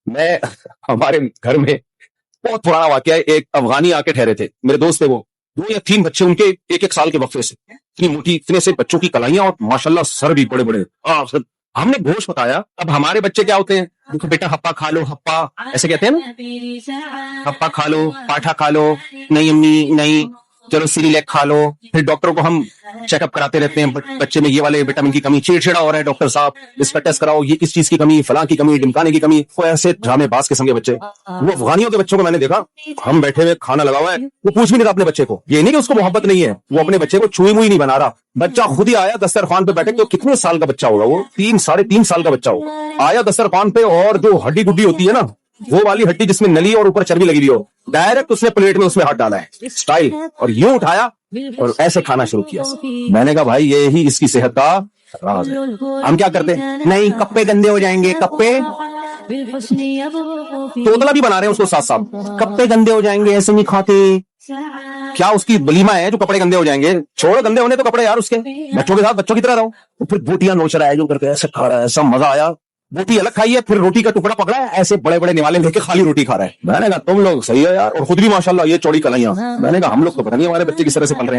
میں ہمارے گھر میں بہت پرانا واقعہ ہے. ایک افغانی آ کے ٹھہرے تھے, میرے دوست تھے, وہ 2 یا 3 بچے, ان کے 1-1 سال کے وقفے سے, اتنی موٹی, اتنے سے بچوں کی کلائیاں, اور ماشاءاللہ سر بھی بڑے بڑے. ہم نے گوشت بتایا. اب ہمارے بچے کیا ہوتے ہیں, دیکھو بیٹا ہپا کھا لو, ہپا ایسے کہتے ہیں نا, ہپا کھا لو, پاٹھا کھا لو, نہیں امی نہیں, چلو سیریلیک کھا لو. پھر ڈاکٹروں کو ہم چیک اپ کراتے رہتے ہیں, بچے میں یہ والے وٹامن کی کمی, چڑچڑا ہو رہا ہے ڈاکٹر صاحب, اس کا ٹیسٹ کراؤ, یہ کس چیز کی کمی, فلاں کی کمی, ڈمکانے کی کمی. وہ ایسے ڈرامے باز قسم کے بچے. وہ افغانیوں کے بچوں کو میں نے دیکھا, ہم بیٹھے ہوئے کھانا لگا ہوا ہے, وہ پوچھ بھی نہیں رہا اپنے بچے کو. یہ نہیں کہ اس کو محبت نہیں ہے, وہ اپنے بچے کو چھوئی موئی نہیں بنا رہا. بچہ خود ہی آیا دسترخوان پہ بیٹھے, تو کتنے سال کا بچہ ہوگا, وہ 3-3.5 سال کا بچہ ہوگا, آیا دسترخوان پہ, اور جو ہڈی گڈی ہوتی ہے نا, وہ والی ہڈی جس میں نلی اور اوپر چربی لگی ہوئی ہو, ڈائریکٹ اس نے پلیٹ میں اس میں ہاتھ ڈالا ہے اسٹائل, اور یوں اٹھایا اور ایسے کھانا شروع کیا. میں نے کہا بھائی یہی اس کی صحت کا راز ہے. ہم کیا کرتے ہیں, نہیں کپے گندے ہو جائیں گے, کپے توتلا بھی بنا رہے ہیں اس کو ساتھ ساتھ, کپے گندے ہو جائیں گے, ایسے نہیں کھاتے. کیا اس کی ولیمہ ہے جو کپڑے گندے ہو جائیں گے؟ چھوڑو گندے ہونے تو کپڑے یار اس کے, بچوں کے ساتھ بچوں کی طرح رہو. پھر بوٹیاں نوچ رہا ہے جو کر کے, ایسے کھا رہا ہے, ایسا مزہ آیا. بوٹی الگ کھائی ہے, پھر روٹی کا ٹکڑا پکڑا ہے, ایسے بڑے بڑے نوالے لے کے خالی روٹی کھا رہا ہے. میں نے کہا تم لوگ صحیح ہے یار, اور خود بھی ماشاءاللہ یہ چوڑی کلائیاں. میں نے کہا ہم لوگ تو پتہ نہیں ہمارے بچے کس طرح سے پل رہے ہیں.